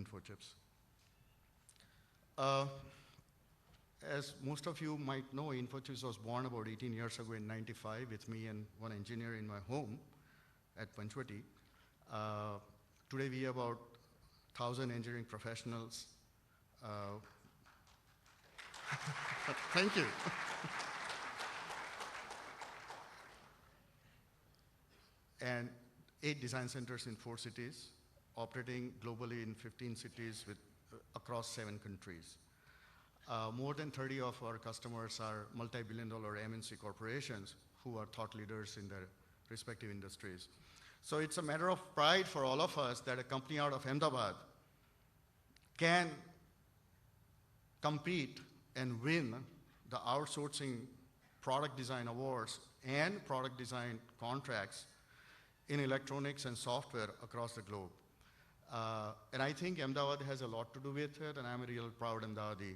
eInfochips. As most of you might know, eInfochips was born about 18 years ago in '95 with me and one engineer in my home at Panchwati. Today we have about 1,000 engineering professionals. Thank you. And 8 design centers in 4 cities, operating globally in 15 cities with, across 7 countries. More than 30 of our customers are multi-billion-dollar MNC corporations who are thought leaders in their respective industries. So it's a matter of pride for all of us that a company out of Ahmedabad can compete and win the outsourcing product design awards and product design contracts in electronics and software across the globe. And I think Ahmedabad has a lot to do with it, and I'm a real proud Ahmedabadi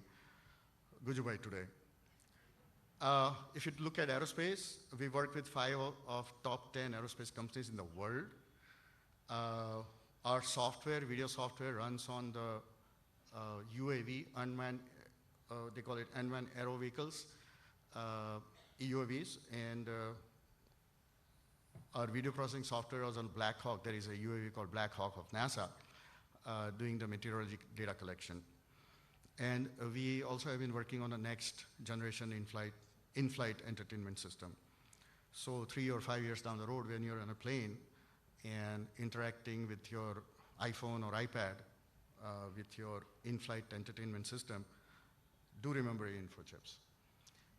Gujubai today. If you look at aerospace, we work with 5 of top 10 aerospace companies in the world. Our software, video software, runs on the UAV, unmanned, they call it unmanned aero vehicles, EUAVs, and our video processing software is on Black Hawk. There is a UAV called Black Hawk of NASA doing the meteorology data collection. And we also have been working on the next generation in-flight entertainment system. So 3 or 5 years down the road, when you're on a plane and interacting with your iPhone or iPad with your in-flight entertainment system, do remember eInfochips.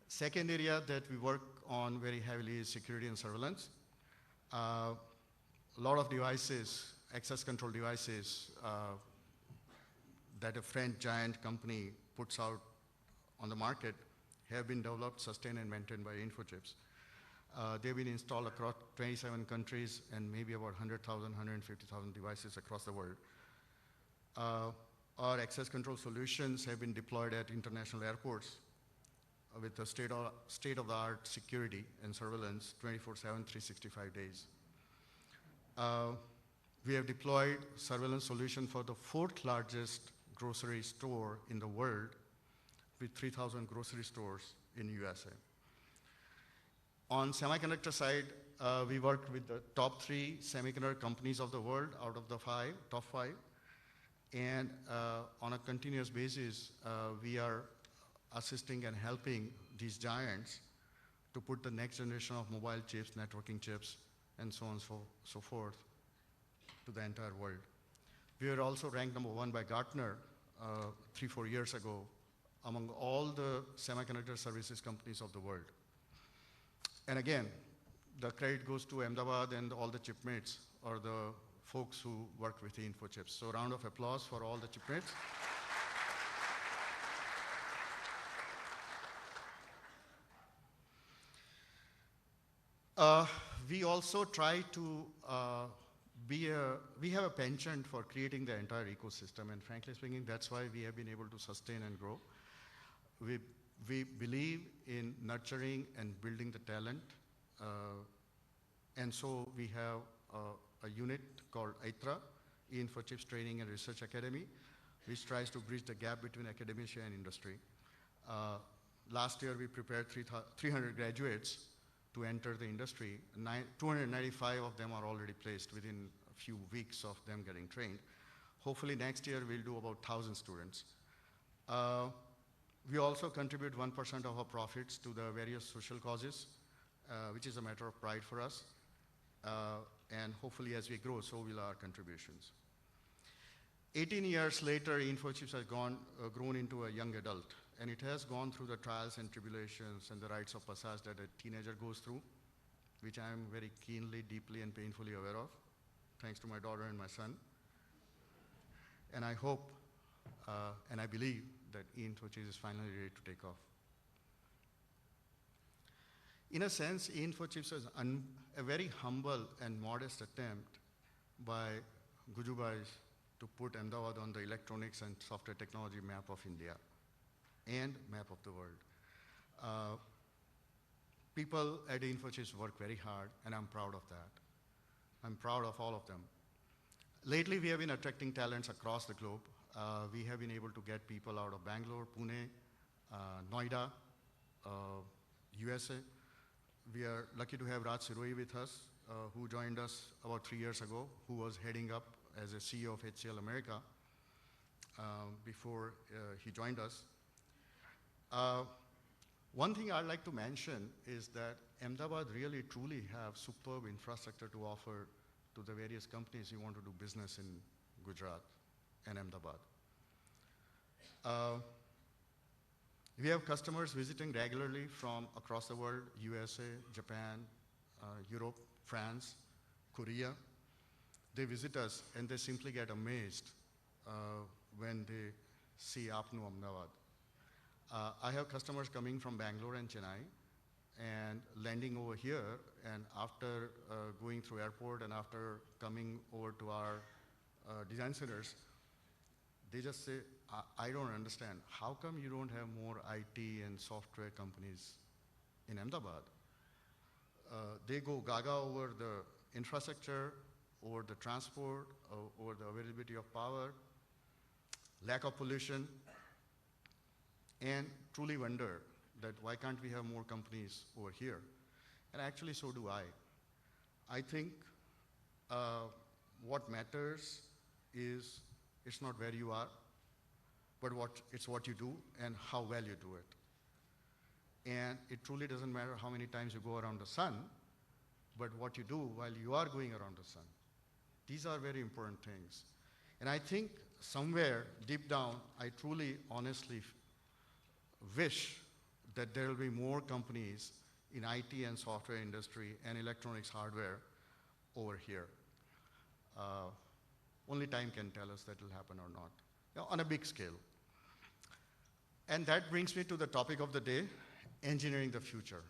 Second area that we work on very heavily is security and surveillance. A lot of devices, access control devices, that a French giant company puts out on the market have been developed, sustained, and maintained by eInfochips. They've been installed across 27 countries and maybe about 100,000, 150,000 devices across the world. Our access control solutions have been deployed at international airports with the state-of-the-art security and surveillance 24/7, 365 days. We have deployed surveillance solution for the 4th largest grocery store in the world with 3,000 grocery stores in USA. On semiconductor side, we work with the top 3 semiconductor companies of the world out of the top 5. And on a continuous basis, we are assisting and helping these giants to put the next generation of mobile chips, networking chips, and so on and so forth to the entire world. We were also ranked number 1 by Gartner 3-4 years ago among all the semiconductor services companies of the world. And again, the credit goes to Ahmedabad and all the chipmates or the folks who work with eInfochips. So round of applause for all the chipmates. We also try to we have a penchant for creating the entire ecosystem, and frankly speaking, that's why we have been able to sustain and grow. We believe in nurturing and building the talent, and so we have a unit called ITRA, eInfochips Training and Research Academy, which tries to bridge the gap between academia and industry. Last year, we prepared 300 graduates to enter the industry. 295 of them are already placed within a few weeks of them getting trained. Hopefully next year we'll do about 1,000 students. We also contribute 1% of our profits to the various social causes, which is a matter of pride for us. And hopefully as we grow, so will our contributions. 18 years later, eInfochips has grown into a young adult, and it has gone through the trials and tribulations and the rites of passage that a teenager goes through, which I am very keenly, deeply, and painfully aware of, thanks to my daughter and my son. And I hope and I believe that eInfochips is finally ready to take off. In a sense, eInfochips is a very humble and modest attempt by Gujubais to put Ahmedabad on the electronics and software technology map of India and map of the world. People at eInfochips work very hard, and I'm proud of that. I'm proud of all of them. Lately, we have been attracting talents across the globe. We have been able to get people out of Bangalore, Pune, Noida, USA. We are lucky to have Raj Siroi with us, who joined us about 3 years ago, who was heading up as a CEO of HCL America before he joined us. One thing I'd like to mention is that Ahmedabad really truly have superb infrastructure to offer to the various companies who want to do business in Gujarat and Ahmedabad. We have customers visiting regularly from across the world, USA, Japan, Europe, France, Korea. They visit us and they simply get amazed when they see Apnu Ahmedabad. I have customers coming from Bangalore and Chennai and landing over here, and after going through airport and after coming over to our design centers, they just say, I don't understand. How come you don't have more IT and software companies in Ahmedabad? They go gaga over the infrastructure, over the transport, over the availability of power, lack of pollution, and truly wonder that why can't we have more companies over here? And actually, so do I. I think what matters is it's not where you are, but it's what you do and how well you do it. And it truly doesn't matter how many times you go around the sun, but what you do while you are going around the sun. These are very important things. And I think somewhere deep down, I truly, honestly wish that there will be more companies in IT and software industry and electronics hardware over here. Only time can tell us that will happen or not, on a big scale. And that brings me to the topic of the day, engineering the future.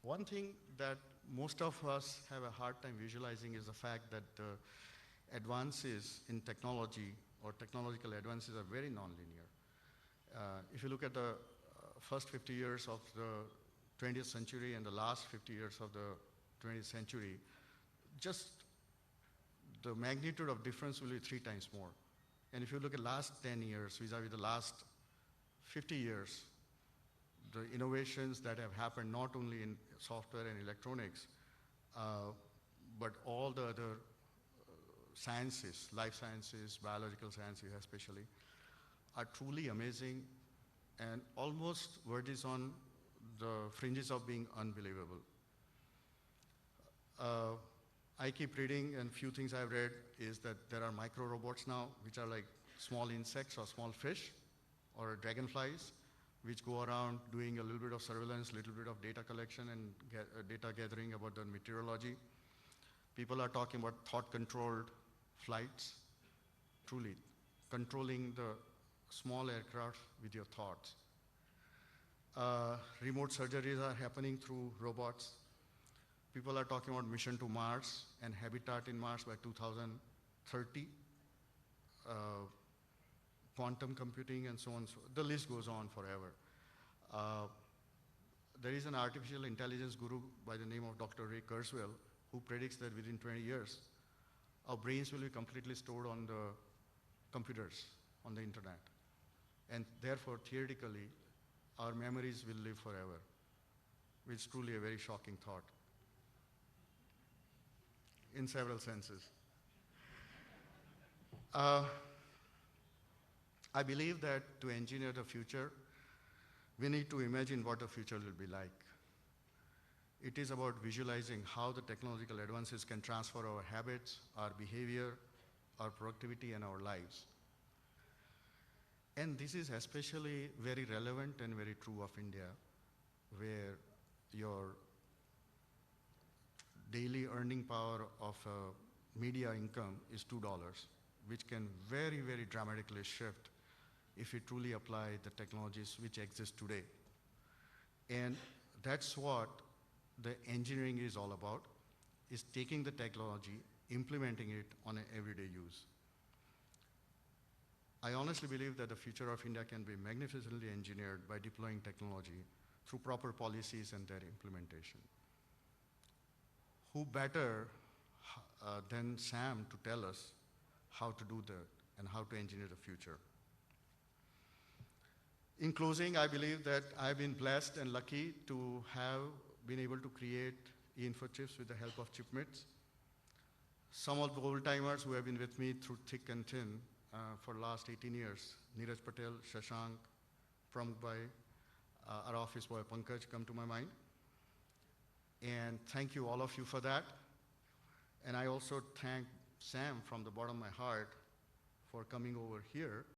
One thing that most of us have a hard time visualizing is the fact that advances in technology or technological advances are very nonlinear. If you look at the first 50 years of the 20th century and the last 50 years of the 20th century, just the magnitude of difference will be 3 times more. And if you look at last 10 years vis-a-vis the last 50 years, the innovations that have happened not only in software and electronics, but all the other sciences, life sciences, biological sciences especially, are truly amazing and almost verges on the fringes of being unbelievable. I keep reading, and few things I've read is that there are micro robots now, which are like small insects or small fish or dragonflies, which go around doing a little bit of surveillance, little bit of data collection and data gathering about the meteorology. People are talking about thought-controlled flights, truly controlling the small aircraft with your thoughts. Remote surgeries are happening through robots. People are talking about mission to Mars and habitat in Mars by 2030. Quantum computing and so on. So the list goes on forever. There is an artificial intelligence guru by the name of Dr. Ray Kurzweil who predicts that within 20 years, our brains will be completely stored on the computers, on the internet. And therefore, theoretically, our memories will live forever, which is truly a very shocking thought in several senses. I believe that to engineer the future, we need to imagine what the future will be like. It is about visualizing how the technological advances can transfer our habits, our behavior, our productivity, and our lives. And this is especially very relevant and very true of India, where your daily earning power of media income is $2, which can very, very dramatically shift if we truly apply the technologies which exist today. And that's what the engineering is all about, is taking the technology, implementing it on an everyday use. I honestly believe that the future of India can be magnificently engineered by deploying technology through proper policies and their implementation. Who better then Sam to tell us how to do that and how to engineer the future. In closing, I believe that I've been blessed and lucky to have been able to create eInfochips with the help of chipmates. Some of the old-timers who have been with me through thick and thin for the last 18 years, Neeraj Patel, Shashank, Pramukh Bhai, our office boy Pankaj come to my mind. And thank you, all of you, for that. And I also thank Sam from the bottom of my heart for coming over here.